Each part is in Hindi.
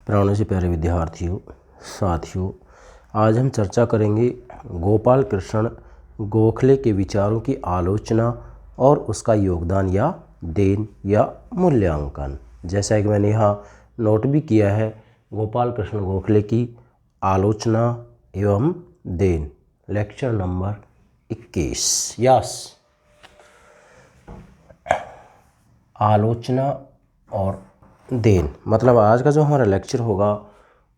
प्राणों से प्यारे विद्यार्थियों, साथियों, आज हम चर्चा करेंगे गोपाल कृष्ण गोखले के विचारों की आलोचना और उसका योगदान या देन या मूल्यांकन। जैसा कि मैंने यहाँ नोट भी किया है, गोपाल कृष्ण गोखले की आलोचना एवं देन, लेक्चर नंबर 21। यस, आलोचना और देन मतलब आज का जो हमारा लेक्चर होगा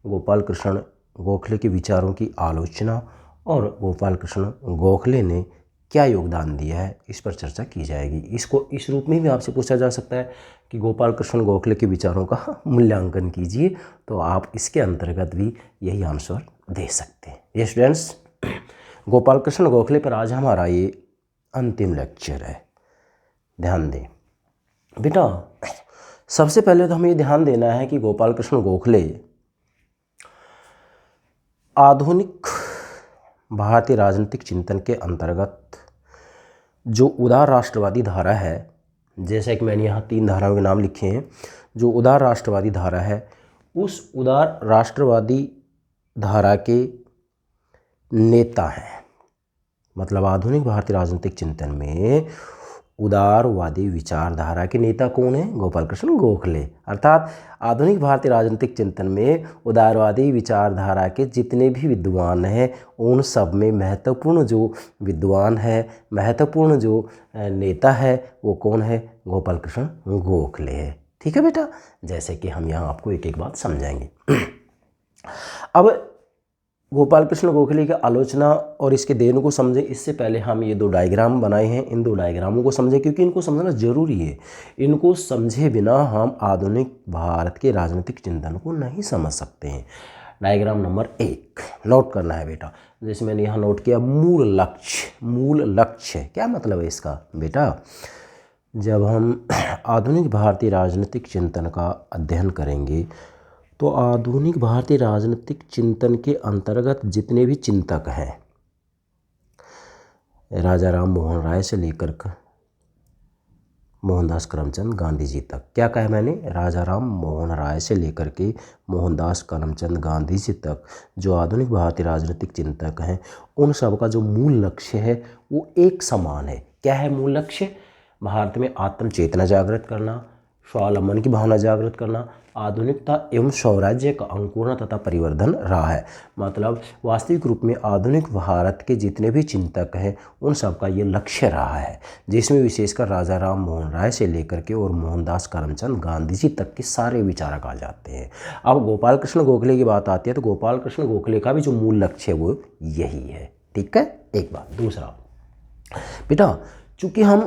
गोपाल कृष्ण गोखले के विचारों की आलोचना और गोपाल कृष्ण गोखले ने क्या योगदान दिया है, इस पर चर्चा की जाएगी। इसको इस रूप में भी आपसे पूछा जा सकता है कि गोपाल कृष्ण गोखले के विचारों का मूल्यांकन कीजिए, तो आप इसके अंतर्गत भी यही आंसर दे सकते हैं। ये स्टूडेंट्स, गोपाल कृष्ण गोखले पर आज हमारा ये अंतिम लेक्चर है। ध्यान दें बेटा, सबसे पहले तो हमें ये ध्यान देना है कि गोपाल कृष्ण गोखले आधुनिक भारतीय राजनीतिक चिंतन के अंतर्गत जो उदार राष्ट्रवादी धारा है, जैसे कि मैंने यहाँ 3 धाराओं के नाम लिखे हैं, जो उदार राष्ट्रवादी धारा है, उस उदार राष्ट्रवादी धारा के नेता हैं। मतलब आधुनिक भारतीय राजनीतिक चिंतन में उदारवादी विचारधारा के नेता कौन है? गोपाल कृष्ण गोखले। अर्थात आधुनिक भारतीय राजनीतिक चिंतन में उदारवादी विचारधारा के जितने भी विद्वान हैं, उन सब में महत्वपूर्ण जो विद्वान है, महत्वपूर्ण जो नेता है, वो कौन है? गोपाल कृष्ण गोखले है। ठीक है बेटा, जैसे कि हम यहाँ आपको एक एक बात समझाएंगे। अब गोपाल कृष्ण गोखले की आलोचना और इसके देन को समझें, इससे पहले हम ये 2 डायग्राम बनाए हैं। इन 2 डायग्रामों को समझें, क्योंकि इनको समझना जरूरी है। इनको समझे बिना हम आधुनिक भारत के राजनीतिक चिंतन को नहीं समझ सकते हैं। डायग्राम नंबर 1 नोट करना है बेटा। जैसे मैंने यहाँ नोट किया, मूल लक्ष्य। मूल लक्ष्य क्या मतलब है इसका बेटा? जब हम आधुनिक भारतीय राजनीतिक चिंतन का अध्ययन करेंगे तो आधुनिक भारतीय राजनीतिक चिंतन के अंतर्गत जितने भी चिंतक हैं, राजा राम मोहन राय से लेकर मोहनदास करमचंद गांधी जी तक। क्या कहा मैंने? राजा राम मोहन राय से लेकर के मोहनदास करमचंद गांधी जी तक जो आधुनिक भारतीय राजनीतिक चिंतक हैं, उन सब का जो मूल लक्ष्य है वो एक समान है। क्या है मूल लक्ष्य? भारत में आत्म चेतना जागृत करना, स्वावलंबन की भावना जागृत करना, आधुनिकता एवं स्वराज्य का अंकुरण तथा परिवर्धन रहा है। मतलब वास्तविक रूप में आधुनिक भारत के जितने भी चिंतक हैं, उन सब का ये लक्ष्य रहा है, जिसमें विशेषकर राजा राम मोहन राय से लेकर के और मोहनदास करमचंद गांधी जी तक के सारे विचारक आ जाते हैं। अब गोपाल कृष्ण गोखले की बात आती है तो गोपाल कृष्ण गोखले का भी जो मूल लक्ष्य है वो यही है। ठीक है, एक बात। दूसरा बेटा, चूँकि हम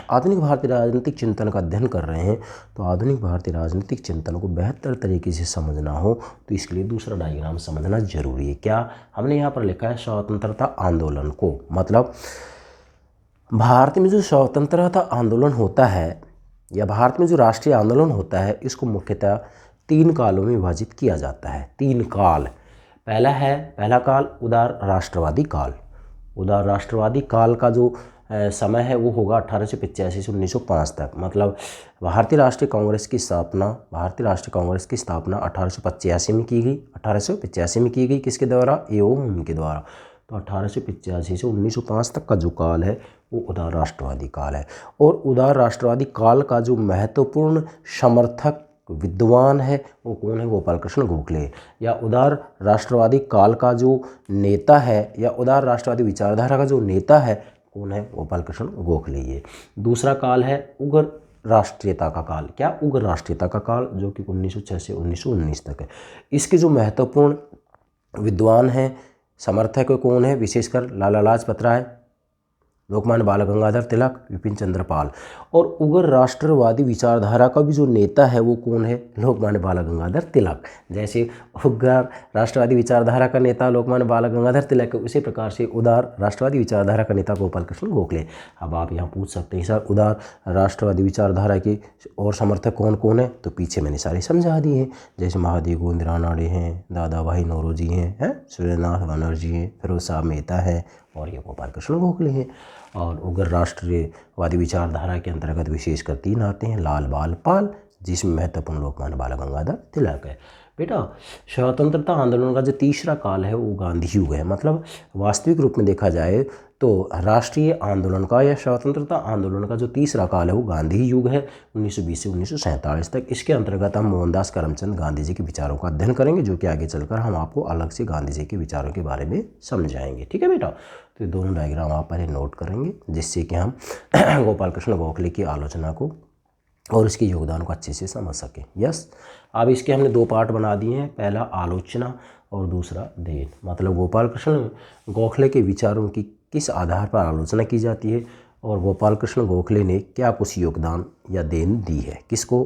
आधुनिक भारतीय राजनीतिक चिंतन का अध्ययन कर रहे हैं, तो आधुनिक भारतीय राजनीतिक चिंतन को बेहतर तरीके से समझना हो तो इसके लिए दूसरा डायग्राम समझना जरूरी है। क्या हमने यहाँ पर लिखा है? स्वतंत्रता आंदोलन को। मतलब भारत में जो स्वतंत्रता आंदोलन होता है या भारत में जो राष्ट्रीय आंदोलन होता है, इसको मुख्यतः 3 कालों में विभाजित किया जाता है। 3 काल। पहला काल उदार राष्ट्रवादी काल। उदार राष्ट्रवादी काल का जो समय है वो होगा 1885 से 1905 तक। मतलब भारतीय राष्ट्रीय कांग्रेस की स्थापना 1885 में की गई। 1885 में की गई किसके द्वारा? एवं उनके द्वारा। तो 1885 से 1905 तक का जो काल है वो उदार राष्ट्रवादी काल है। और उदार राष्ट्रवादी काल का जो महत्वपूर्ण समर्थक विद्वान है वो कौन है? गोपाल कृष्ण गोखले। या उदार राष्ट्रवादी काल का जो नेता है या उदार राष्ट्रवादी विचारधारा का जो नेता है कौन है? गोपाल कृष्ण गोखले। ये दूसरा काल है उग्र राष्ट्रीयता का काल। क्या? उग्र राष्ट्रीयता का काल, जो कि 1906 से 1919 तक है। इसके जो महत्वपूर्ण विद्वान हैं, समर्थक कौन है? विशेषकर लाला लाजपत राय, लोकमान्य बाल गंगाधर तिलक, विपिन चंद्र पाल। और उग्र राष्ट्रवादी विचारधारा का भी जो नेता है वो कौन है? लोकमान्य बाल गंगाधर तिलक। जैसे उग्र राष्ट्रवादी विचारधारा का नेता लोकमान्य बाल गंगाधर तिलक है, उसी प्रकार से उदार राष्ट्रवादी विचारधारा का नेता गोपाल कृष्ण गोखले। अब आप यहाँ पूछ सकते हैं सर उदार राष्ट्रवादी विचारधारा के और समर्थक कौन कौन है? तो पीछे मैंने सारे समझा दिए हैं। जैसे महादेव गोविंद रानड़े हैं, दादा भाई नौरोजी हैं, सूर्यनाथ बनर्जी हैं, फिरोज साहब मेहता हैं, और ये गोपाल कृष्ण गोखले हैं। और उग्र राष्ट्रवादी विचारधारा के अंतर्गत विशेषकर 3 आते हैं, लाल बाल पाल, जिसमें महत्वपूर्ण लोकमान्य बाल गंगाधर तिलक है। बेटा स्वतंत्रता आंदोलन का जो तीसरा काल है वो गांधी युग है। मतलब वास्तविक रूप में देखा जाए तो राष्ट्रीय आंदोलन का या स्वतंत्रता आंदोलन का जो तीसरा काल है वो गांधी युग है, 1920 से 1947 तक। इसके अंतर्गत हम मोहनदास करमचंद गांधी जी के विचारों का अध्ययन करेंगे, जो कि आगे चलकर हम आपको अलग से गांधी जी के विचारों के बारे में समझाएंगे। ठीक है बेटा, तो ये दोनों डायग्राम आप पहले नोट करेंगे, जिससे कि हम गोपाल कृष्ण गोखले की आलोचना को और इसके योगदान को अच्छे से समझ सकें। यस, अब इसके हमने दो पार्ट बना दिए हैं, पहला आलोचना और दूसरा देन। मतलब गोपाल कृष्ण गोखले के विचारों की किस आधार पर आलोचना की जाती है और गोपाल कृष्ण गोखले ने क्या कुछ योगदान या देन दी है, किसको,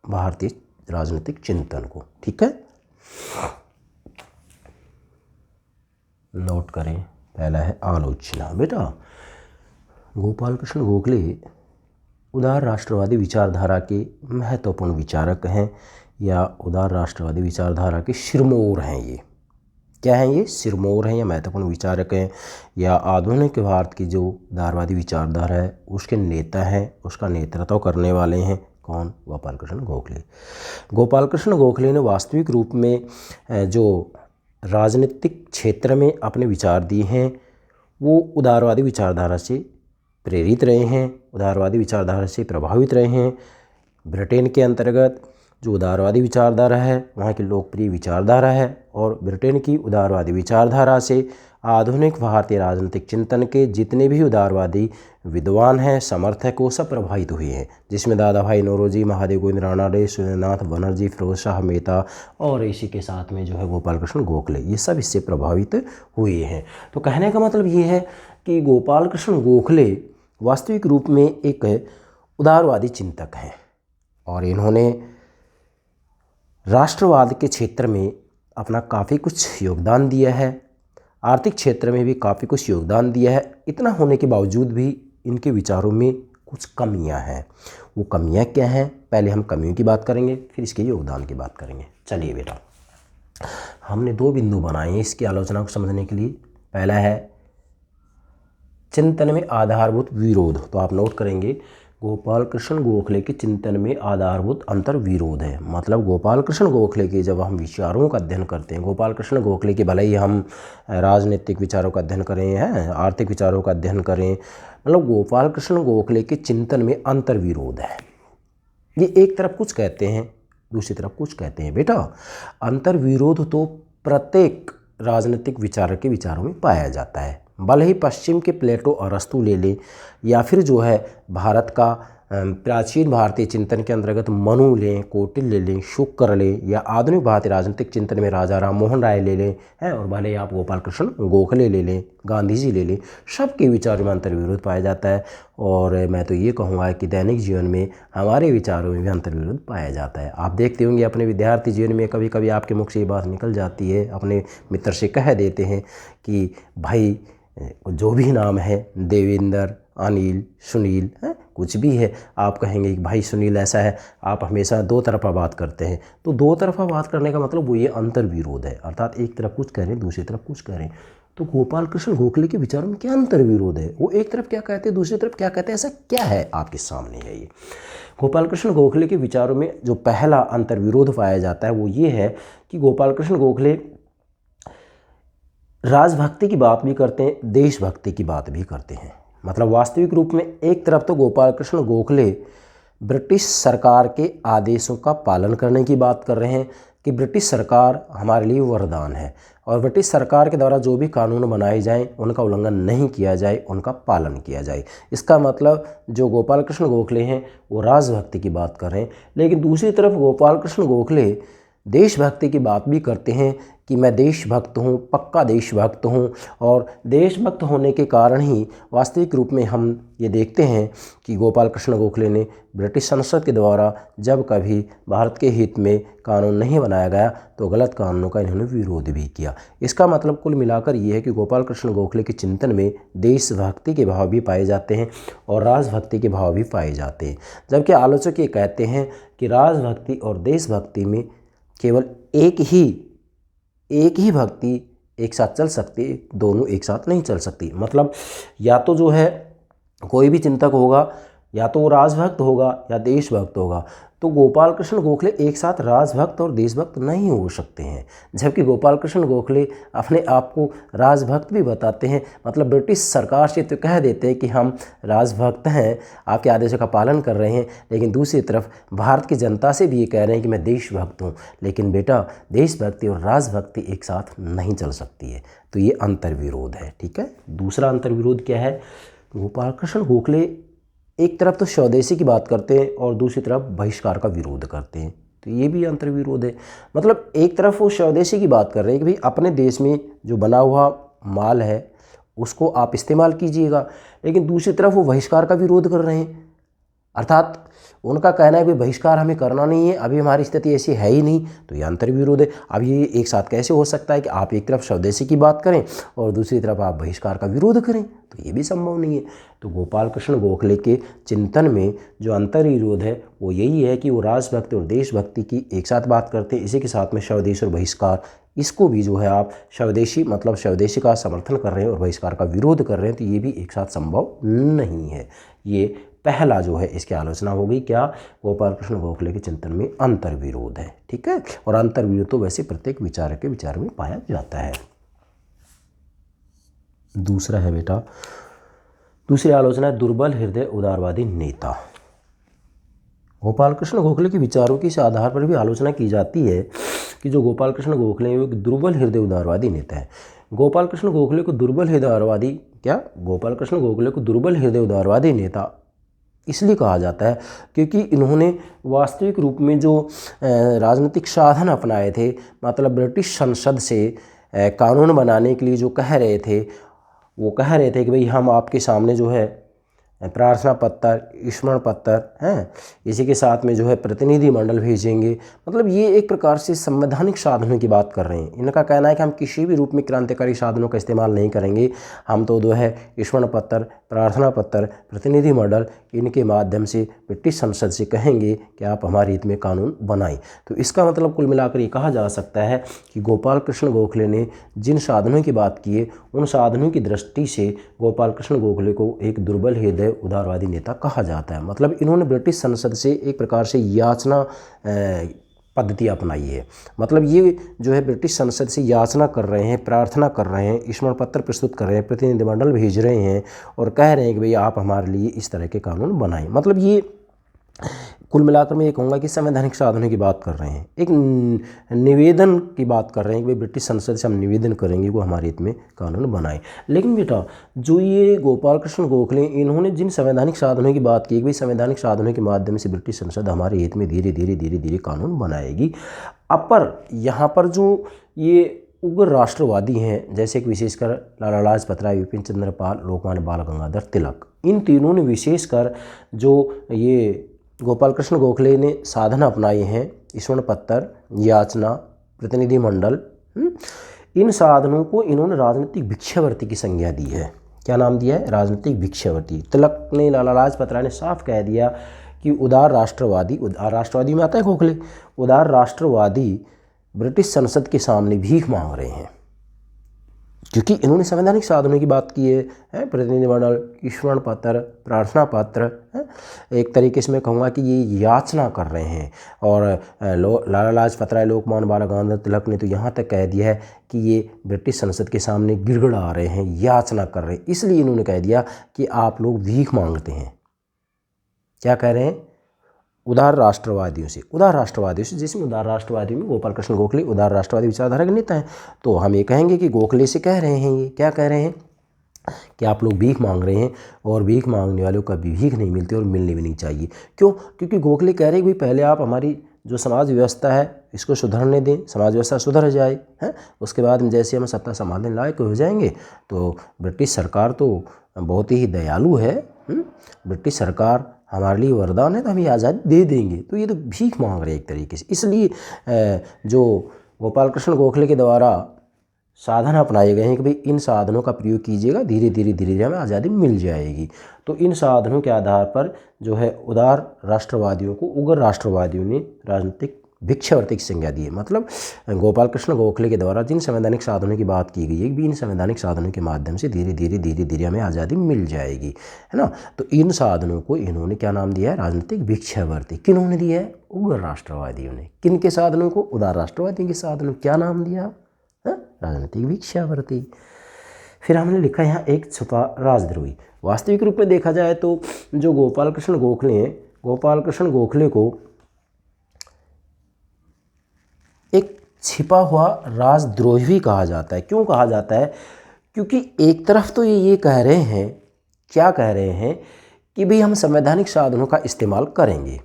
भारतीय राजनीतिक चिंतन को। ठीक है, नोट करें, पहला है आलोचना। बेटा गोपाल कृष्ण गोखले उदार राष्ट्रवादी विचारधारा के महत्वपूर्ण विचारक हैं, या उदार राष्ट्रवादी विचारधारा के सिरमौर हैं। ये क्या हैं, ये सिरमौर हैं या महत्वपूर्ण विचारक हैं, या आधुनिक भारत की जो उदारवादी विचारधारा है उसके नेता हैं, उसका नेतृत्व करने वाले हैं। कौन, गोपाल कृष्ण गोखले। गोपाल कृष्ण गोखले ने वास्तविक रूप में जो राजनीतिक क्षेत्र में अपने विचार दिए हैं वो उदारवादी विचारधारा से प्रेरित रहे हैं, उदारवादी विचारधारा से प्रभावित रहे हैं। ब्रिटेन के अंतर्गत जो उदारवादी विचारधारा है वहाँ की लोकप्रिय विचारधारा है, और ब्रिटेन की उदारवादी विचारधारा से आधुनिक भारतीय राजनीतिक चिंतन के जितने भी उदारवादी विद्वान हैं, समर्थक, वो सब प्रभावित हुए हैं, जिसमें दादा भाई नौरोजी, महादेव गोविंद रानडे, सुरेंद्रनाथ बनर्जी, फिरोज शाह मेहता और इसी के साथ में जो है गोपाल कृष्ण गोखले, ये सब इससे प्रभावित हुए हैं। तो कहने का मतलब ये है कि गोपाल कृष्ण गोखले वास्तविक रूप में एक उदारवादी चिंतक हैं, और इन्होंने राष्ट्रवाद के क्षेत्र में अपना काफ़ी कुछ योगदान दिया है, आर्थिक क्षेत्र में भी काफ़ी कुछ योगदान दिया है। इतना होने के बावजूद भी इनके विचारों में कुछ कमियां हैं। वो कमियां क्या हैं, पहले हम कमियों की बात करेंगे, फिर इसके योगदान की बात करेंगे। चलिए बेटा, हमने दो बिंदु बनाए हैं इसकी आलोचना को समझने के लिए। पहला है चिंतन में आधारभूत विरोध, तो आप नोट करेंगे गोपाल कृष्ण गोखले के चिंतन में आधारभूत अंतर विरोध है। मतलब गोपाल कृष्ण गोखले के जब हम विचारों का अध्ययन करते हैं, गोपाल कृष्ण गोखले के भले ही हम राजनीतिक विचारों का अध्ययन करें हैं, आर्थिक विचारों का अध्ययन करें, मतलब गोपाल कृष्ण गोखले के चिंतन में अंतर विरोध है। ये एक तरफ कुछ कहते हैं, दूसरी तरफ कुछ कहते हैं। बेटा अंतर विरोध तो प्रत्येक राजनीतिक विचारक के विचारों में पाया जाता है, भले ही पश्चिम के प्लेटो अरस्तु ले लें, या फिर जो है भारत का प्राचीन भारतीय चिंतन के अंतर्गत मनु लें, कौटिल्य ले लें, शुक्र लें, या आधुनिक भारतीय राजनीतिक चिंतन में राजा राम मोहन राय ले लें, हैं, और भले ही आप गोपाल कृष्ण गोखले ले लें, गांधी जी ले लें, सबके विचारों में अंतर विरोध पाया जाता है। और मैं तो ये कहूँगा कि दैनिक जीवन में हमारे विचारों में भी अंतर विरोध पाया जाता है। आप देखते होंगे अपने विद्यार्थी जीवन में कभी कभी आपके मुख से ये बात निकल जाती है, अपने मित्र से कह देते हैं कि भाई जो भी नाम है, देवेंद्र, अनिल, सुनील, है कुछ भी है, आप कहेंगे कि भाई सुनील ऐसा है, आप हमेशा दो तरफा बात करते हैं। तो दो तरफा बात करने का मतलब वो ये अंतर विरोध है, अर्थात एक तरफ कुछ कह रहे हैं, दूसरी तरफ कुछ कह रहे हैं। तो गोपाल कृष्ण गोखले के विचारों में क्या अंतर विरोध है, वो एक तरफ क्या कहते हैं, दूसरी तरफ क्या कहते हैं, ऐसा क्या है आपके सामने है। ये गोपाल कृष्ण गोखले के विचारों में जो पहला अंतर विरोध पाया जाता है वो ये है कि गोपाल कृष्ण गोखले राजभक्ति की बात भी करते हैं, देशभक्ति की बात भी करते हैं। मतलब वास्तविक रूप में एक तरफ तो गोपाल कृष्ण गोखले ब्रिटिश सरकार के आदेशों का पालन करने की बात कर रहे हैं कि ब्रिटिश सरकार हमारे लिए वरदान है, और ब्रिटिश सरकार के द्वारा जो भी कानून बनाए जाएं उनका उल्लंघन नहीं किया जाए, उनका पालन किया जाए। इसका मतलब जो गोपाल कृष्ण गोखले हैं वो राजभक्ति की बात कर रहे हैं। लेकिन दूसरी तरफ गोपाल कृष्ण गोखले देशभक्ति की बात भी करते हैं कि मैं देशभक्त हूँ, पक्का देशभक्त हूँ, और देशभक्त होने के कारण ही वास्तविक रूप में हम ये देखते हैं कि गोपाल कृष्ण गोखले ने ब्रिटिश संसद के द्वारा जब कभी भारत के हित में कानून नहीं बनाया गया तो गलत कानूनों का इन्होंने विरोध भी किया। इसका मतलब कुल मिलाकर ये है कि गोपाल कृष्ण गोखले के चिंतन में देशभक्ति के भाव भी पाए जाते हैं और राजभक्ति के भाव भी पाए जाते हैं। जबकि आलोचक ये कहते हैं कि राजभक्ति और देशभक्ति में केवल एक ही भक्ति एक साथ चल सकती है, दोनों एक साथ नहीं चल सकती। मतलब या तो जो है कोई भी चिंतक होगा या तो वो राजभक्त होगा या देशभक्त होगा। तो गोपाल कृष्ण गोखले एक साथ राजभक्त और देशभक्त नहीं हो सकते हैं, जबकि गोपाल कृष्ण गोखले अपने आप को राजभक्त भी बताते हैं। मतलब ब्रिटिश सरकार से तो कह देते हैं कि हम राजभक्त हैं, आपके आदेशों का पालन कर रहे हैं, लेकिन दूसरी तरफ भारत की जनता से भी ये कह रहे हैं कि मैं देशभक्त हूँ। लेकिन बेटा, देशभक्ति और राजभक्ति एक साथ नहीं चल सकती है। तो ये अंतर्विरोध है। ठीक है। दूसरा अंतर्विरोध क्या है? गोपाल कृष्ण गोखले एक तरफ तो स्वदेशी की बात करते हैं और दूसरी तरफ बहिष्कार का विरोध करते हैं। तो ये भी अंतर्विरोध है। मतलब एक तरफ वो स्वदेशी की बात कर रहे हैं कि भाई अपने देश में जो बना हुआ माल है उसको आप इस्तेमाल कीजिएगा, लेकिन दूसरी तरफ वो बहिष्कार का विरोध कर रहे हैं। अर्थात उनका कहना है कि बहिष्कार हमें करना नहीं है, अभी हमारी स्थिति ऐसी है ही नहीं। तो ये अंतर्विरोध है। अब ये एक साथ कैसे हो सकता है कि आप एक तरफ स्वदेशी की बात करें और दूसरी तरफ आप बहिष्कार का विरोध करें? तो ये भी संभव नहीं है। तो गोपाल कृष्ण गोखले के चिंतन में जो अंतर्विरोध है वो यही है कि वो राजभक्ति और देशभक्ति की एक साथ बात करते हैं, इसी के साथ में स्वदेश और बहिष्कार, इसको भी जो है आप स्वदेशी मतलब स्वदेशी का समर्थन कर रहे हैं और बहिष्कार का विरोध कर रहे हैं। तो ये भी एक साथ संभव नहीं है। ये पहला जो है इसकी आलोचना होगी। क्या? गोपाल कृष्ण गोखले के चिंतन में अंतर्विरोध है। ठीक है। और अंतर्विरोध तो वैसे प्रत्येक विचारक के विचार में पाया जाता है। दूसरा है बेटा, दूसरी आलोचना है दुर्बल हृदय उदारवादी नेता। गोपाल कृष्ण गोखले के विचारों की इस आधार पर भी आलोचना की जाती है कि जो गोपाल कृष्ण गोखले हैं वो एक दुर्बल हृदय उदारवादी नेता है। गोपाल कृष्ण गोखले को दुर्बल हृदयवादी गोपाल कृष्ण गोखले को दुर्बल हृदय उदारवादी नेता इसलिए कहा जाता है क्योंकि इन्होंने वास्तविक रूप में जो राजनीतिक साधन अपनाए थे, मतलब ब्रिटिश संसद से कानून बनाने के लिए जो कह रहे थे, वो कह रहे थे कि भाई हम आपके सामने जो है प्रार्थना पत्र, स्मरण पत्र हैं, इसी के साथ में जो है प्रतिनिधि मंडल भेजेंगे। मतलब ये एक प्रकार से संवैधानिक साधनों की बात कर रहे हैं। इनका कहना है कि हम किसी भी रूप में क्रांतिकारी साधनों का इस्तेमाल नहीं करेंगे, हम तो जो है स्मरण पत्र, प्रार्थना पत्र, प्रतिनिधि मंडल, इनके माध्यम से ब्रिटिश संसद से कहेंगे कि आप हमारे हित में कानून बनाएं। तो इसका मतलब कुल मिलाकर ये कहा जा सकता है कि गोपाल कृष्ण गोखले ने जिन साधनों की बात की है उन साधनों की दृष्टि से गोपाल कृष्ण गोखले को एक दुर्बल हृदय उदारवादी नेता कहा जाता है। मतलब इन्होंने ब्रिटिश संसद से एक प्रकार से याचना पद्धति अपनाई है। मतलब ये जो है ब्रिटिश संसद से याचना कर रहे हैं, प्रार्थना कर रहे हैं, स्मरण पत्र प्रस्तुत कर रहे हैं, प्रतिनिधिमंडल भेज रहे हैं और कह रहे हैं कि भाई आप हमारे लिए इस तरह के कानून बनाएं। मतलब ये कुल मिलाकर मैं ये कहूँगा कि संवैधानिक साधनों की बात कर रहे हैं, एक निवेदन की बात कर रहे हैं कि भाई ब्रिटिश संसद से हम निवेदन करेंगे वो हमारे हित में कानून बनाए। लेकिन बेटा, जो ये गोपाल कृष्ण गोखले इन्होंने जिन संवैधानिक साधनों की बात की कि भाई संवैधानिक साधनों के माध्यम से ब्रिटिश संसद हमारे हित में धीरे धीरे कानून बनाएगी। पर यहाँ पर जो ये उग्र राष्ट्रवादी हैं, जैसे कि विशेषकर लाला लाजपत राय, विपिन चंद्र पाल, लोकमान्य बाल गंगाधर तिलक, इन तीनों ने विशेषकर जो ये गोपाल कृष्ण गोखले ने साधन अपनाए हैं, स्मरण पत्र, याचना, प्रतिनिधि मंडल, इन साधनों को इन्होंने राजनीतिक भिक्षावृत्ति की संज्ञा दी है। क्या नाम दिया है? राजनीतिक भिक्षावृत्ति। तिलक ने, लाला लाजपत राय ने साफ कह दिया कि उदार राष्ट्रवादी में आता है गोखले, उदार राष्ट्रवादी ब्रिटिश संसद के सामने भीख मांग रहे हैं, क्योंकि इन्होंने संवैधानिक साधनों की बात की है, प्रतिनिधिमंडल, स्मरण पत्र, प्रार्थना पत्र, एक तरीके से मैं कहूँगा कि ये याचना कर रहे हैं। और लाला लाजपत राय, लोकमान्य बाल गंगाधर तिलक ने तो यहाँ तक कह दिया है कि ये ब्रिटिश संसद के सामने गिड़गिड़ा रहे हैं, याचना कर रहे हैं, इसलिए इन्होंने कह दिया कि आप लोग भीख मांगते हैं। क्या कह रहे हैं? उदार राष्ट्रवादियों से, जिसमें उदार राष्ट्रवादी में गोपाल कृष्ण गोखले उदार राष्ट्रवादी विचारधारा के नेता हैं। तो हम ये कहेंगे कि गोखले से कह रहे हैं, ये क्या कह रहे हैं कि आप लोग भीख मांग रहे हैं और भीख मांगने वालों का भी भीख नहीं मिलती और मिलनी भी नहीं चाहिए। क्यों? क्योंकि गोखले कह रहे हैं कि पहले आप हमारी जो समाज व्यवस्था है इसको सुधरने दें, समाज व्यवस्था सुधर जाए, हैं, उसके बाद में जैसे हम सत्ता संभालने लायक हो जाएंगे। तो ब्रिटिश सरकार तो बहुत ही दयालु है, ब्रिटिश सरकार हमारे लिए वरदान है, तो हम ये आज़ादी दे देंगे। तो ये तो भीख मांग रहे हैं एक तरीके से। इसलिए जो गोपाल कृष्ण गोखले के द्वारा साधन अपनाए गए हैं कि भाई इन साधनों का प्रयोग कीजिएगा, धीरे धीरे हमें आज़ादी मिल जाएगी। तो इन साधनों के आधार पर जो है उदार राष्ट्रवादियों को उग्र राष्ट्रवादियों ने राजनीतिक भिक्षावर्ती की संज्ञा दी है। मतलब गोपाल कृष्ण गोखले के द्वारा जिन संवैधानिक साधनों की बात की गई है कि इन संवैधानिक साधनों के माध्यम से धीरे धीरे हमें आज़ादी मिल जाएगी, है ना। तो इन साधनों को इन्होंने क्या नाम दिया है? राजनीतिक भिक्षावर्ती। किन्होंने दिया है? उग्र राष्ट्रवादियों ने। किन के साधनों को? उदार राष्ट्रवादियों के साधनों। क्या नाम दिया? राजनीतिक भिक्षावर्ती। फिर हमने लिखा यहाँ एक छुपा राजद्रोही। वास्तविक रूप में देखा जाए तो जो गोपाल कृष्ण गोखले हैं, गोपाल कृष्ण गोखले को एक छिपा हुआ राजद्रोही भी कहा जाता है। क्यों कहा जाता है? क्योंकि एक तरफ तो ये कह रहे हैं, क्या कह रहे हैं कि भाई हम संवैधानिक साधनों का इस्तेमाल करेंगे,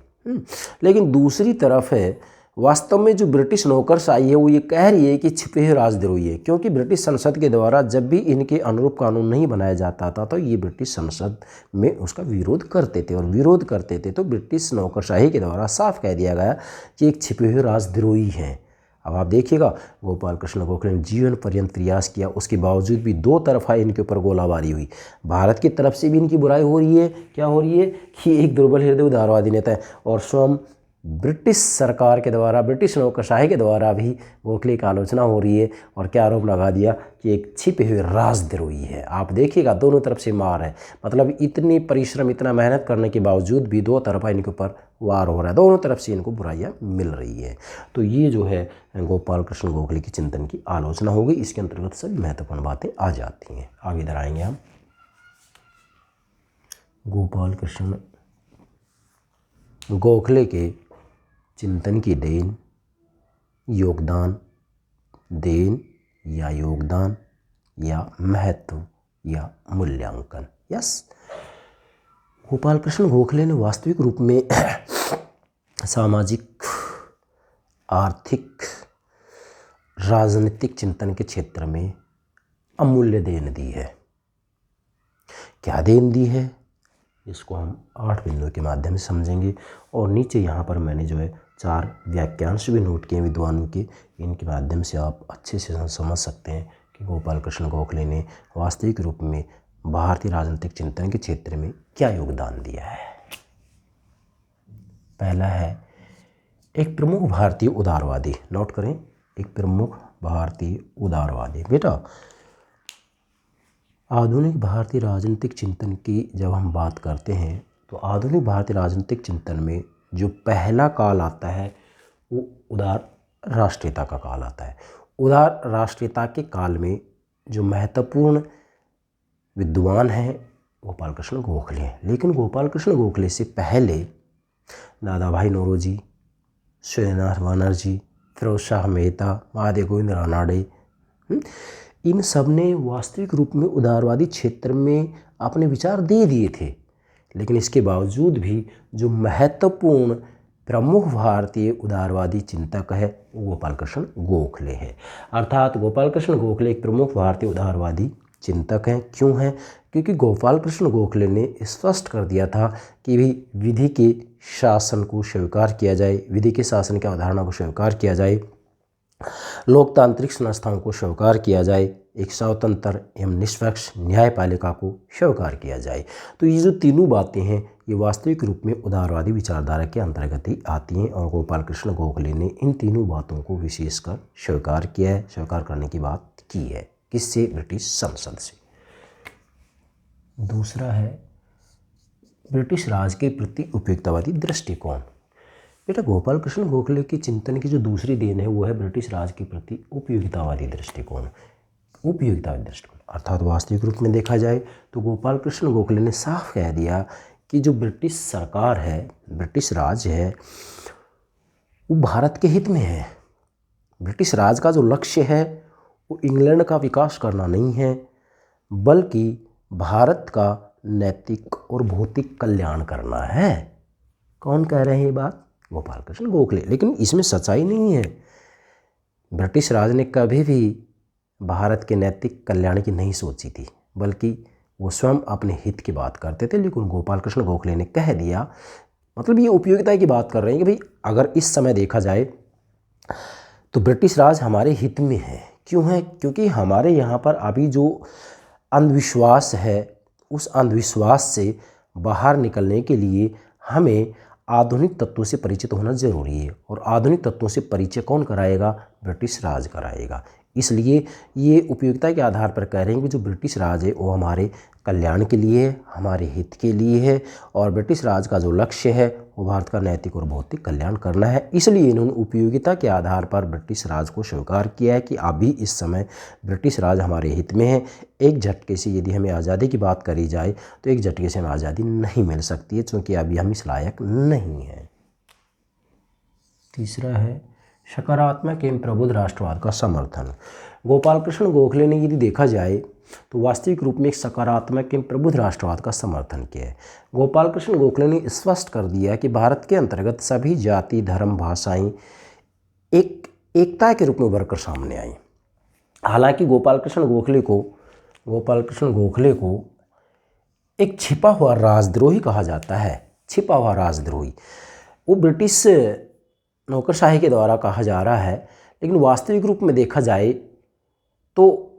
लेकिन दूसरी तरफ है वास्तव में जो ब्रिटिश नौकरशाही है वो ये कह रही है कि छिपे हुए राजद्रोही है। क्योंकि ब्रिटिश संसद के द्वारा जब भी इनके अनुरूप कानून नहीं बनाया जाता था तो ये ब्रिटिश संसद में उसका विरोध करते थे, और विरोध करते थे तो ब्रिटिश नौकरशाही के द्वारा साफ कह दिया गया कि एक छिपे हुए राजद्रोही हैं। अब आप देखिएगा गोपाल कृष्ण गोखले ने जीवन पर्यंत प्रयास किया, उसके बावजूद भी दो तरफा इनके ऊपर गोलाबारी हुई। भारत की तरफ से भी इनकी बुराई हो रही है, क्या हो रही है कि एक दुर्बल हृदय उदारवादी नेता है, और स्वयं ब्रिटिश सरकार के द्वारा, ब्रिटिश नौकरशाही के द्वारा भी गोखले की आलोचना हो रही है, और क्या आरोप लगा दिया कि एक छिपे हुए राजद्रोही है। आप देखिएगा दोनों तरफ से मार है, मतलब इतनी परिश्रम, इतना मेहनत करने के बावजूद भी दो तरफा इनके ऊपर वार हो रहा है, दोनों तरफ से इनको बुराइयां मिल रही है। तो ये जो है गोपाल कृष्ण गोखले की चिंतन की आलोचना हो गई। इसके अंतर्गत सभी महत्वपूर्ण बातें आ जाती हैं। आगे इधर आएंगे हम। गोपाल कृष्ण गोखले के चिंतन की देन, योगदान, देन या योगदान या महत्व या मूल्यांकन। यस, गोपाल कृष्ण गोखले ने वास्तविक रूप में सामाजिक, आर्थिक, राजनीतिक चिंतन के क्षेत्र में अमूल्य देन दी है। क्या देन दी है, इसको हम 8 बिंदुओं के माध्यम से समझेंगे। और नीचे यहाँ पर मैंने जो है 4 वाक्यांश भी नोट किए विद्वानों के, इनके माध्यम से आप अच्छे से समझ सकते हैं कि गोपाल कृष्ण गोखले ने वास्तविक रूप में भारतीय राजनीतिक चिंतन के क्षेत्र में क्या योगदान दिया है। पहला है एक प्रमुख भारतीय उदारवादी। नोट करें, एक प्रमुख भारतीय उदारवादी। बेटा, आधुनिक भारतीय राजनीतिक चिंतन की जब हम बात करते हैं तो आधुनिक भारतीय राजनीतिक चिंतन में जो पहला काल आता है वो उदार राष्ट्रीयता का काल आता है। उदार राष्ट्रीयता के काल में जो महत्वपूर्ण विद्वान हैं गोपाल कृष्ण गोखले हैं। लेकिन गोपाल कृष्ण गोखले से पहले दादा भाई नौरोजी, सूर्यनाथ बनर्जी, फिरोज शाह मेहता, महादेव गोविंद रानाडे, इन सब ने वास्तविक रूप में उदारवादी क्षेत्र में अपने विचार दे दिए थे। लेकिन इसके बावजूद भी जो महत्वपूर्ण प्रमुख भारतीय उदारवादी चिंतक है वो गोपाल कृष्ण गोखले है। अर्थात गोपाल कृष्ण गोखले एक प्रमुख भारतीय उदारवादी चिंतक हैं। क्यों हैं? क्योंकि गोपाल कृष्ण गोखले ने स्पष्ट कर दिया था कि भी विधि के शासन को स्वीकार किया जाए, विधि के शासन की अवधारणा को स्वीकार किया जाए, लोकतांत्रिक संस्थाओं को स्वीकार किया जाए, एक स्वतंत्र एवं निष्पक्ष न्यायपालिका को स्वीकार किया जाए। तो ये जो तीनों बातें हैं ये वास्तविक रूप में उदारवादी विचारधारा के अंतर्गत ही आती हैं, और गोपाल कृष्ण गोखले ने इन तीनों बातों को विशेषकर स्वीकार किया है, स्वीकार करने की बात की है। किससे? ब्रिटिश संसद से। दूसरा है ब्रिटिश राज के प्रति उपयुक्तवादी दृष्टिकोण। बेटा, गोपाल कृष्ण गोखले की चिंतन की जो दूसरी देन है वो है ब्रिटिश राज के प्रति उपयोगितावादी दृष्टिकोण। उपयोगितावादी दृष्टिकोण अर्थात वास्तविक रूप में देखा जाए तो गोपाल कृष्ण गोखले ने साफ कह दिया कि जो ब्रिटिश सरकार है, ब्रिटिश राज है, वो भारत के हित में है। ब्रिटिश राज का जो लक्ष्य है वो इंग्लैंड का विकास करना नहीं है, बल्कि भारत का नैतिक और भौतिक कल्याण करना है। कौन कह रहे हैं ये बात? गोपाल कृष्ण गोखले। लेकिन इसमें सच्चाई नहीं है। ब्रिटिश राज ने कभी भी भारत के नैतिक कल्याण की नहीं सोची थी, बल्कि वो स्वयं अपने हित की बात करते थे। लेकिन गोपाल कृष्ण गोखले ने कह दिया, मतलब ये उपयोगिता की बात कर रहे हैं कि भाई अगर इस समय देखा जाए तो ब्रिटिश राज हमारे हित में है। क्यों है? क्योंकि हमारे यहाँ पर अभी जो अंधविश्वास है उस अंधविश्वास से बाहर निकलने के लिए हमें आधुनिक तत्वों से परिचित होना जरूरी है, और आधुनिक तत्वों से परिचय कौन कराएगा? ब्रिटिश राज कराएगा। इसलिए ये उपयोगिता के आधार पर कह रहे हैं कि जो ब्रिटिश राज है वो हमारे कल्याण के लिए है, हमारे हित के लिए है, और ब्रिटिश राज का जो लक्ष्य है वो भारत का नैतिक और भौतिक कल्याण करना है। इसलिए इन्होंने उपयोगिता के आधार पर ब्रिटिश राज को स्वीकार किया है कि अभी इस समय ब्रिटिश राज हमारे हित में है। एक झटके से यदि हमें आज़ादी की बात करी जाए तो एक झटके से हमें आज़ादी नहीं मिल सकती है, क्योंकि अभी हम इस लायक नहीं हैं। तीसरा है सकारात्मक एवं प्रबुद्ध राष्ट्रवाद का समर्थन। गोपाल कृष्ण गोखले ने यदि देखा जाए तो वास्तविक रूप में एक सकारात्मक एवं प्रबुद्ध राष्ट्रवाद का समर्थन किया है। गोपाल कृष्ण गोखले ने स्पष्ट कर दिया कि भारत के अंतर्गत सभी जाति, धर्म, भाषाएं एकता के रूप में उभर कर सामने आई। हालांकि गोपाल कृष्ण गोखले को एक छिपा हुआ राजद्रोही कहा जाता है, छिपा हुआ राजद्रोही। वो ब्रिटिश नौकरशाही के द्वारा कहा जा रहा है, लेकिन वास्तविक रूप में देखा जाए तो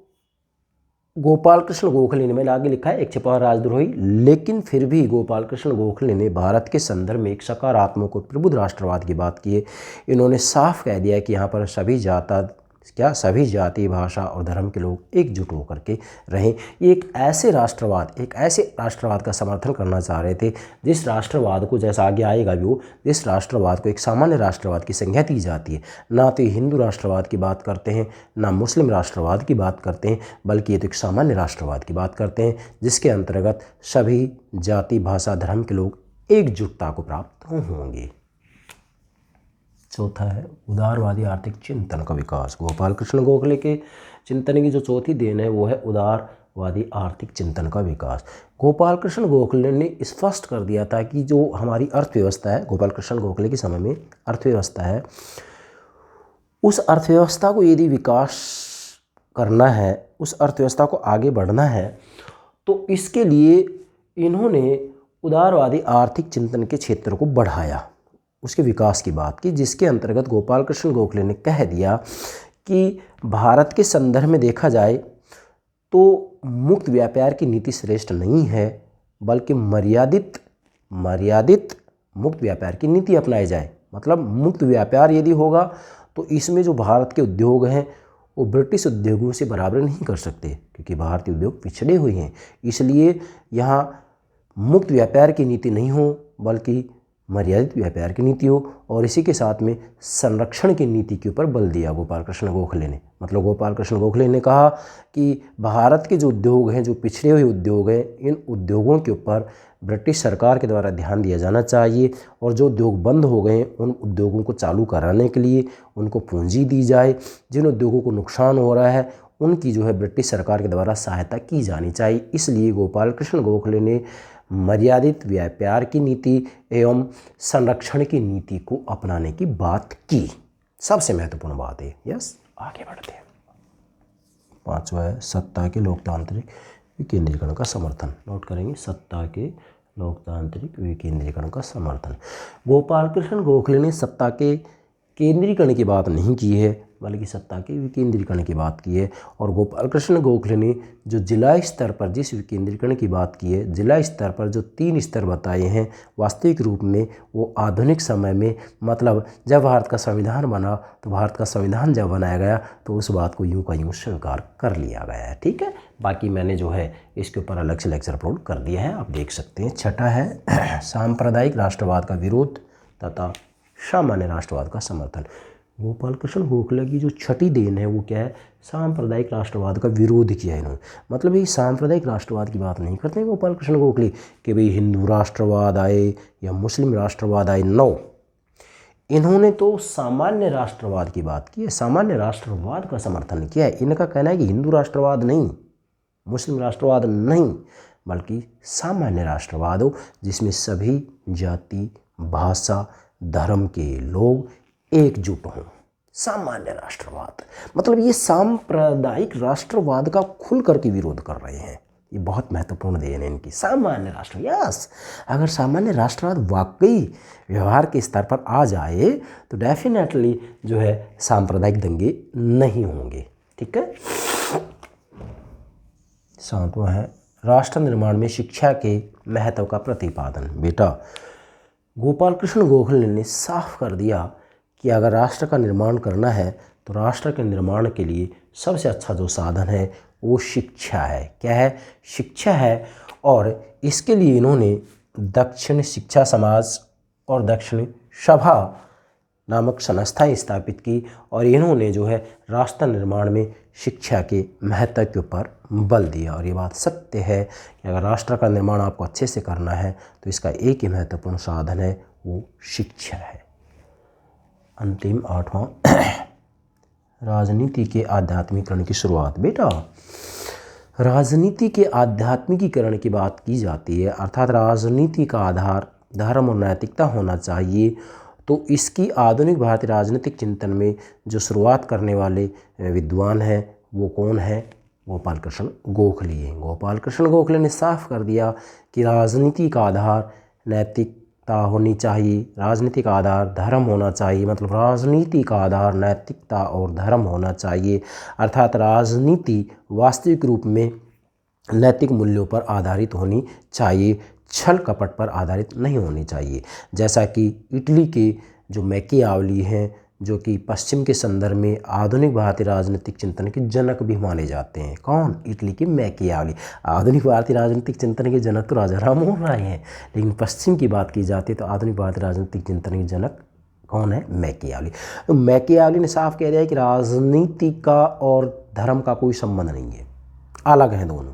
गोपाल कृष्ण गोखले ने, मैंने आगे लिखा है एक छिपा हुआ राजद्रोही, लेकिन फिर भी गोपाल कृष्ण गोखले ने भारत के संदर्भ में एक सकारात्मक और प्रबुद्ध राष्ट्रवाद की बात की है। इन्होंने साफ कह दिया कि यहाँ पर सभी जाति, भाषा और धर्म के लोग एकजुट होकर के रहें। ये एक ऐसे राष्ट्रवाद का समर्थन करना चाह रहे थे जिस राष्ट्रवाद को, जैसा आगे आएगा भी वो, जिस राष्ट्रवाद को एक सामान्य राष्ट्रवाद की संज्ञा दी जाती है। ना तो हिंदू राष्ट्रवाद की बात करते हैं, ना मुस्लिम राष्ट्रवाद की बात करते हैं, बल्कि ये तो एक सामान्य राष्ट्रवाद की बात करते हैं जिसके अंतर्गत सभी जाति, भाषा, धर्म के लोग एकजुटता को प्राप्त होंगे। चौथा है उदारवादी आर्थिक चिंतन का विकास। गोपाल कृष्ण गोखले के चिंतन की जो चौथी देन है वो है उदारवादी आर्थिक चिंतन का विकास। गोपाल कृष्ण गोखले ने स्पष्ट कर दिया था कि जो हमारी अर्थव्यवस्था है, गोपाल कृष्ण गोखले के समय में अर्थव्यवस्था है, उस अर्थव्यवस्था को यदि विकास करना है, उस अर्थव्यवस्था को आगे बढ़ना है, तो इसके लिए इन्होंने उदारवादी आर्थिक चिंतन के क्षेत्र को बढ़ाया, उसके विकास की बात की, जिसके अंतर्गत गोपाल कृष्ण गोखले ने कह दिया कि भारत के संदर्भ में देखा जाए तो मुक्त व्यापार की नीति श्रेष्ठ नहीं है, बल्कि मर्यादित मुक्त व्यापार की नीति अपनाई जाए। मतलब मुक्त व्यापार यदि होगा तो इसमें जो भारत के उद्योग हैं वो ब्रिटिश उद्योगों से बराबर नहीं कर सकते, क्योंकि भारतीय उद्योग पिछड़े हुए हैं। इसलिए यहाँ मुक्त व्यापार की नीति नहीं हो, बल्कि मर्यादित व्यापार की नीति हो, और इसी के साथ में संरक्षण की नीति के ऊपर बल दिया गोपाल कृष्ण गोखले ने। मतलब गोपाल कृष्ण गोखले ने कहा कि भारत के जो उद्योग हैं, जो पिछड़े हुए उद्योग हैं, इन उद्योगों के ऊपर ब्रिटिश सरकार के द्वारा ध्यान दिया जाना चाहिए, और जो उद्योग बंद हो गए उन उद्योगों को चालू कराने के लिए उनको पूंजी दी जाए। जिन उद्योगों को नुकसान हो रहा है उनकी जो है ब्रिटिश सरकार के द्वारा सहायता की जानी चाहिए। इसलिए गोपाल कृष्ण गोखले ने मर्यादित व्यापार की नीति एवं संरक्षण की नीति को अपनाने की बात की। सबसे महत्वपूर्ण बात है। यस, आगे बढ़ते हैं। पांचवा है सत्ता के लोकतांत्रिक विकेंद्रीकरण का समर्थन। नोट करेंगे, सत्ता के लोकतांत्रिक विकेंद्रीकरण का समर्थन। गोपाल कृष्ण गोखले ने सत्ता के केंद्रीकरण की बात नहीं की है, बल्कि सत्ता के विकेंद्रीकरण की बात की है। और गोपाल कृष्ण गोखले ने जो जिला स्तर पर जिस विकेंद्रीकरण की बात की है, जिला स्तर पर जो 3 स्तर बताए हैं, वास्तविक रूप में वो आधुनिक समय में, मतलब जब भारत का संविधान बना, तो भारत का संविधान जब बनाया गया तो उस बात को यूँ का यूँ स्वीकार कर लिया गया है। ठीक है, बाकी मैंने जो है इसके ऊपर अलग से लेक्चर अपलोड कर दिया है, आप देख सकते हैं। छठा है सांप्रदायिक राष्ट्रवाद का विरोध तथा सामान्य राष्ट्रवाद का समर्थन। गोपाल कृष्ण गोखले की जो छठी देन है वो क्या है? सांप्रदायिक राष्ट्रवाद का विरोध किया है इन्होंने। मतलब ये सांप्रदायिक राष्ट्रवाद की बात नहीं करते हैं गोपाल कृष्ण गोखले कि भाई हिंदू राष्ट्रवाद आए या मुस्लिम राष्ट्रवाद आए। नो, इन्होंने तो सामान्य राष्ट्रवाद की बात की है, सामान्य राष्ट्रवाद का समर्थन किया है। इनका कहना है कि हिंदू राष्ट्रवाद नहीं, मुस्लिम राष्ट्रवाद नहीं, बल्कि सामान्य राष्ट्रवाद हो जिसमें सभी जाति, भाषा, धर्म के लोग एकजुट हों। सामान्य राष्ट्रवाद मतलब ये सांप्रदायिक राष्ट्रवाद का खुल करके विरोध कर रहे हैं। ये बहुत महत्वपूर्ण देन है इनकी। सामान्य राष्ट्र, यस, अगर सामान्य राष्ट्रवाद वाकई व्यवहार के स्तर पर आ जाए तो डेफिनेटली जो है सांप्रदायिक दंगे नहीं होंगे। ठीक है। 7वां है राष्ट्र निर्माण में शिक्षा के महत्व का प्रतिपादन। बेटा, गोपाल कृष्ण गोखले ने साफ कर दिया कि अगर राष्ट्र का निर्माण करना है तो राष्ट्र के निर्माण के लिए सबसे अच्छा जो साधन है वो शिक्षा है। क्या है? शिक्षा है। और इसके लिए इन्होंने दक्षिण शिक्षा समाज और दक्षिण सभा नामक संस्थाएं स्थापित की और इन्होंने जो है राष्ट्र निर्माण में शिक्षा के महत्व के ऊपर बल दिया। और ये बात सत्य है कि अगर राष्ट्र का निर्माण आपको अच्छे से करना है तो इसका एक ही महत्वपूर्ण साधन है, वो शिक्षा है। अंतिम 8वां राजनीति के आध्यात्मिकरण की शुरुआत। बेटा, राजनीति के आध्यात्मिकीकरण की बात की जाती है, अर्थात राजनीति का आधार धर्म और नैतिकता होना चाहिए। तो इसकी आधुनिक भारतीय राजनीतिक चिंतन में जो शुरुआत करने वाले विद्वान हैं वो कौन है? गोपाल कृष्ण गोखले हैं। गोपाल कृष्ण गोखले ने साफ कर दिया कि राजनीति का आधार नैतिकता होनी चाहिए, राजनीति का आधार धर्म होना चाहिए, मतलब राजनीति का आधार नैतिकता और धर्म होना चाहिए। अर्थात राजनीति वास्तविक रूप में नैतिक मूल्यों पर आधारित होनी चाहिए, छल कपट पर आधारित नहीं होनी चाहिए। जैसा कि इटली के जो मैकियावली हैं, जो कि पश्चिम के संदर्भ में आधुनिक भारतीय राजनीतिक चिंतन के जनक भी माने जाते हैं। कौन? इटली के मैकियावली। आधुनिक भारतीय राजनीतिक चिंतन के जनक तो राजा राम मोहन राय हैं, लेकिन पश्चिम की बात की जाती है तो आधुनिक भारतीय राजनीतिक चिंतन के जनक कौन है? मैकियावली। तो मैकियावली ने साफ कह दिया है कि राजनीति का और धर्म का कोई संबंध नहीं है, अलग हैं दोनों।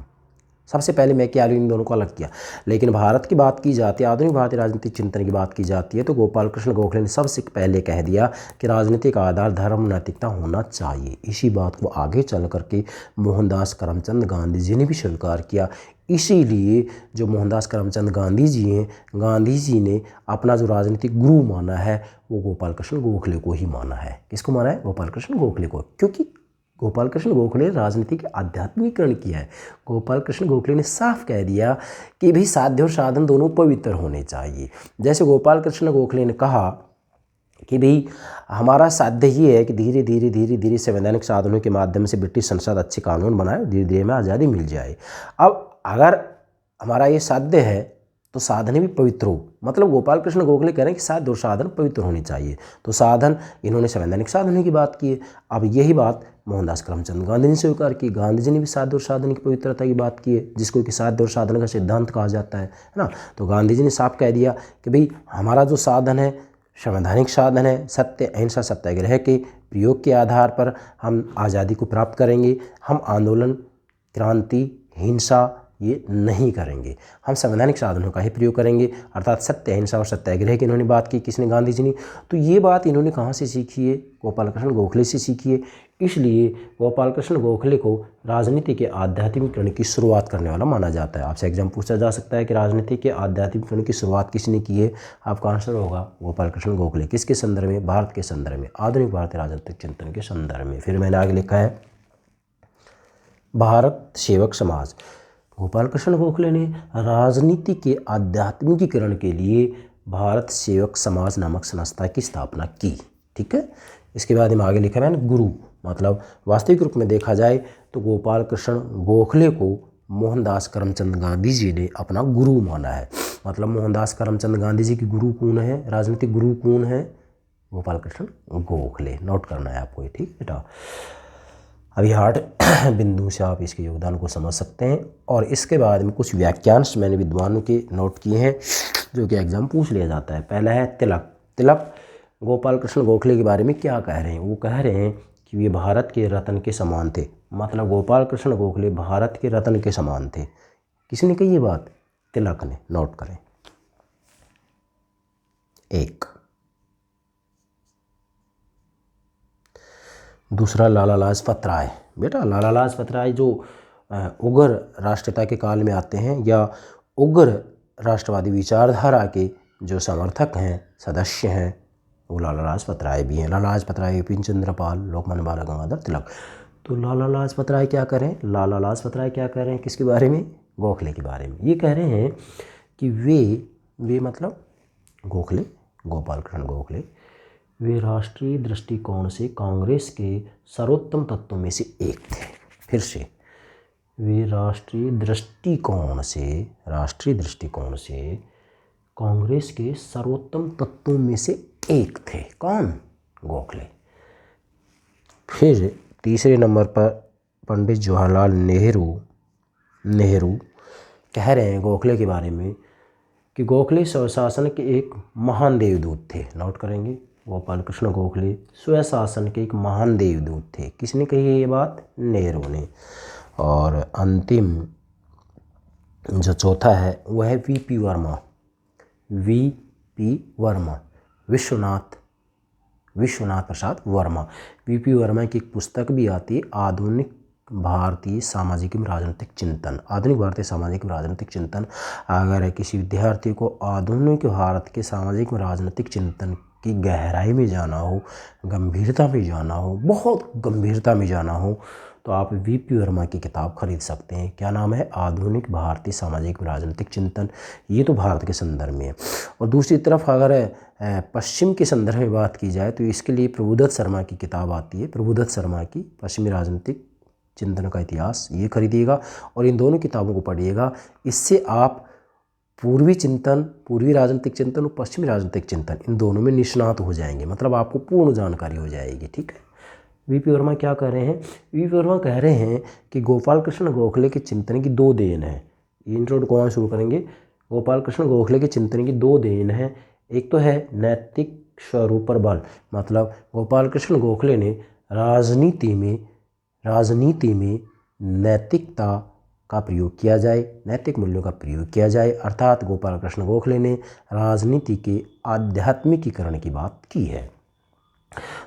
सबसे पहले मैकियावली इन दोनों को अलग किया। लेकिन भारत की बात की जाती है, आधुनिक भारतीय राजनीतिक चिंतन की बात की जाती है तो गोपाल कृष्ण गोखले ने सबसे पहले कह दिया कि राजनीति का आधार धर्म नैतिकता होना चाहिए। इसी बात को आगे चल करके मोहनदास करमचंद गांधी जी ने भी स्वीकार किया। इसीलिए जो मोहनदास करमचंद गांधी जी हैं, गांधी जी ने अपना जो राजनीतिक गुरु माना है वो गोपाल कृष्ण गोखले को ही माना है। किसको माना है? गोपाल कृष्ण गोखले को। क्योंकि गोपाल कृष्ण गोखले ने राजनीति के आध्यात्मिकीकरण किया है। गोपाल कृष्ण गोखले ने साफ कह दिया कि भी साध्य और साधन दोनों पवित्र होने चाहिए। जैसे गोपाल कृष्ण गोखले ने कहा कि भाई हमारा साध्य ये है कि धीरे धीरे धीरे धीरे संवैधानिक साधनों के माध्यम से ब्रिटिश संसद अच्छे कानून बनाए, धीरे धीरे में आज़ादी मिल जाए। अब अगर हमारा ये साध्य है तो साधन भी पवित्र हो, मतलब गोपाल कृष्ण गोखले कह रहे हैं कि साध्य और साधन पवित्र होने चाहिए। तो साधन, इन्होंने संवैधानिक साधनों की बात की है। अब यही बात मोहनदास करमचंद गांधी ने स्वीकार की। गांधी जी ने भी साध्य और साधन की पवित्रता की बात की है, जिसको कि साध्य और साधन का सिद्धांत कहा जाता है ना। तो गांधी जी ने साफ कह दिया कि भाई हमारा जो साधन है संवैधानिक साधन है, सत्य अहिंसा सत्याग्रह के प्रयोग के आधार पर हम आज़ादी को प्राप्त करेंगे। हम आंदोलन, क्रांति, हिंसा ये नहीं करेंगे, हम संवैधानिक साधनों का ही प्रयोग करेंगे, अर्थात सत्य अहिंसा और सत्याग्रह की इन्होंने बात की। किसने? गांधी जी ने। तो ये बात इन्होंने कहाँ से सीखी है? गोपाल कृष्ण गोखले से सीखी है। इसलिए गोपाल कृष्ण गोखले को राजनीति के आध्यात्मिकीकरण की शुरुआत करने वाला माना जाता है। आपसे एग्जाम पूछा जा सकता है कि राजनीति के आध्यात्मिकीकरण की शुरुआत किसने की है? आपका आंसर होगा गोपाल कृष्ण गोखले। किसके संदर्भ में? भारत के संदर्भ में, आधुनिक भारतीय राजनीतिक चिंतन के संदर्भ में। फिर मैंने आगे लिखा है भारत सेवक समाज। गोपाल कृष्ण गोखले ने राजनीति के आध्यात्मिकीकरण के लिए भारत सेवक समाज नामक संस्था की स्थापना की। ठीक है। इसके बाद में आगे लिखा मैंने गुरु, मतलब वास्तविक रूप में देखा जाए तो गोपाल कृष्ण गोखले को मोहनदास करमचंद गांधी जी ने अपना गुरु माना है। मतलब मोहनदास करमचंद गांधी जी की गुरु कौन है? राजनीतिक गुरु कौन है? गोपाल कृष्ण गोखले। नोट करना है आपको ये, ठीक बेटा। अभी 8 बिंदु से आप इसके योगदान को समझ सकते हैं। और इसके बाद में कुछ व्याख्यांश मैंने विद्वानों के नोट किए हैं जो कि एग्जाम पूछ लिया जाता है। पहला है तिलक। तिलक गोपाल कृष्ण गोखले के बारे में क्या कह रहे हैं? वो कह रहे हैं कि वे भारत के रत्न के समान थे। मतलब गोपाल कृष्ण गोखले भारत के रत्न के समान थे। किसने कही ये बात? तिलक ने। नोट करें। 1। दूसरा लाला लाजपत राय। बेटा लाला लाजपत राय जो उग्र राष्ट्रीयता के काल में आते हैं या उग्र राष्ट्रवादी विचारधारा के जो समर्थक हैं, सदस्य हैं, वो लाला लाजपत राय भी हैं। लाला लाजपत राय, बिपिन चंद्र पाल, लोकमान्य बाल गंगाधर तिलक। तो लाला लाजपत राय क्या करें? लाला लाजपत राय क्या कह रहे हैं? किसके बारे में? गोखले के बारे में। ये कह रहे हैं कि वे मतलब गोखले, गोपाल कृष्ण गोखले, वे राष्ट्रीय दृष्टिकोण से कांग्रेस के सर्वोत्तम तत्वों में से एक थे। फिर से, वे राष्ट्रीय दृष्टिकोण से कांग्रेस के सर्वोत्तम तत्वों में से एक थे। कौन? गोखले। फिर तीसरे नंबर पर पंडित जवाहरलाल नेहरू कह रहे हैं गोखले के बारे में कि गोखले स्वशासन के एक महान देवदूत थे। नोट करेंगे, गोपाल कृष्ण गोखले स्वशासन के एक महान देवदूत थे। किसने कही है ये बात? नेहरू ने। और अंतिम जो चौथा है वह है वीपी वर्मा। वीपी वर्मा, विश्वनाथ प्रसाद वर्मा। वीपी वर्मा की एक पुस्तक भी आती है, आधुनिक भारतीय सामाजिक एवं राजनीतिक चिंतन। आधुनिक भारतीय सामाजिक एवं राजनीतिक चिंतन। अगर किसी विद्यार्थी को आधुनिक भारत के सामाजिक एवं राजनीतिक चिंतन की गहराई में जाना हो, गंभीरता में जाना हो, बहुत गंभीरता में जाना हो, तो आप वीपी वर्मा की किताब खरीद सकते हैं। क्या नाम है? आधुनिक भारतीय सामाजिक एवं राजनीतिक चिंतन। ये तो भारत के संदर्भ में है। और दूसरी तरफ अगर पश्चिम के संदर्भ में बात की जाए तो इसके लिए प्रभुदत्त शर्मा की किताब आती है, प्रभुदत्त शर्मा की पश्चिमी राजनीतिक चिंतन का इतिहास। ये खरीदिएगा और इन दोनों किताबों को पढ़िएगा। इससे आप पूर्वी चिंतन, पूर्वी राजनीतिक चिंतन और पश्चिमी राजनीतिक चिंतन, इन दोनों में निष्णात हो जाएंगे। मतलब आपको पूर्ण जानकारी हो जाएगी। ठीक है। वीपी वर्मा क्या कह रहे हैं? वीपी वर्मा कह रहे हैं कि गोपाल कृष्ण गोखले के चिंतन की दो देन है। इंट्रोड कौन शुरू करेंगे? गोपाल कृष्ण गोखले के चिंतन की दो देन है। एक तो है नैतिक स्वरूप पर बल। मतलब गोपाल कृष्ण गोखले ने राजनीति में नैतिकता का प्रयोग किया जाए, नैतिक मूल्यों का प्रयोग किया जाए। अर्थात गोपाल कृष्ण गोखले ने राजनीति के आध्यात्मिकीकरण की बात की है।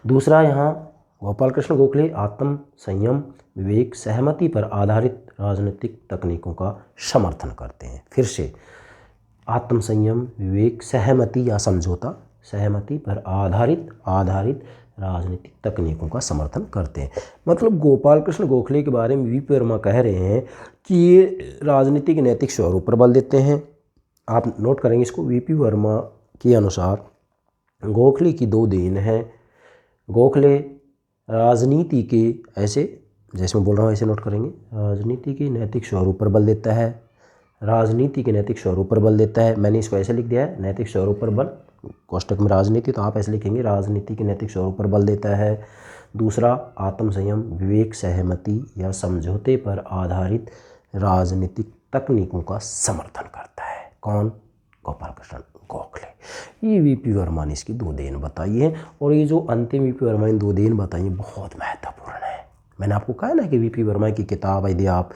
दूसरा, यहाँ गोपाल कृष्ण गोखले आत्म संयम, विवेक, सहमति पर आधारित राजनीतिक तकनीकों का समर्थन करते हैं। फिर से आत्म संयम, विवेक, सहमति या समझौता, सहमति पर आधारित राजनीतिक तकनीकों का समर्थन करते हैं। मतलब गोपाल कृष्ण गोखले के बारे में वीपी वर्मा कह रहे हैं कि ये राजनीतिक नैतिक स्वरूप पर बल देते हैं। आप नोट करेंगे इसको। वीपी वर्मा के अनुसार गोखले की दो देन है। गोखले राजनीति के, ऐसे जैसे मैं बोल रहा हूँ ऐसे नोट करेंगे, राजनीति के नैतिक स्वरूप पर बल देता है। राजनीति के नैतिक स्वरूप पर बल देता है। मैंने इसको ऐसे लिख दिया है, नैतिक स्वरूप पर बल, कोष्टक में राजनीति, तो आप ऐसे लिखेंगे राजनीति के नैतिक स्वरूप पर बल देता है। दूसरा, आत्म संयम, विवेक, सहमति या समझौते पर आधारित राजनीतिक तकनीकों का समर्थन करता है। कौन? गोपाल कृष्ण गोखले। ये वीपी वर्मा ने इसकी दो देन बताई है। और ये जो अंतिम वीपी वर्मा ने दो देन बताई है बहुत महत्वपूर्ण है। मैंने आपको कहा ना कि वीपी वर्मा की किताब यदि आप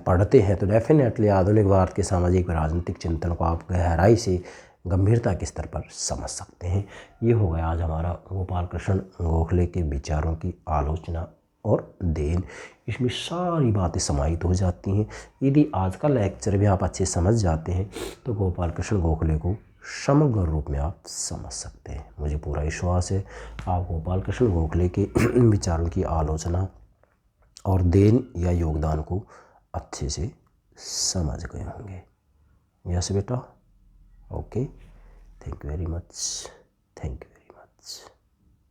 पढ़ते हैं तो डेफिनेटली आधुनिक भारत के सामाजिक व राजनीतिक चिंतन को आप गहराई से, गंभीरता के स्तर पर समझ सकते हैं। ये हो गया आज हमारा गोपाल कृष्ण गोखले के विचारों की आलोचना और देन। इसमें सारी बातें समाहित हो जाती हैं। यदि आज का लेक्चर भी आप अच्छे समझ जाते हैं तो गोपाल कृष्ण गोखले को समग्र रूप में आप समझ सकते हैं। मुझे पूरा विश्वास है आप गोपाल कृष्ण गोखले के विचारों की आलोचना और देन या योगदान को अच्छे से समझ गए होंगे। यस बेटा, okay, thank you very much, thank you very much.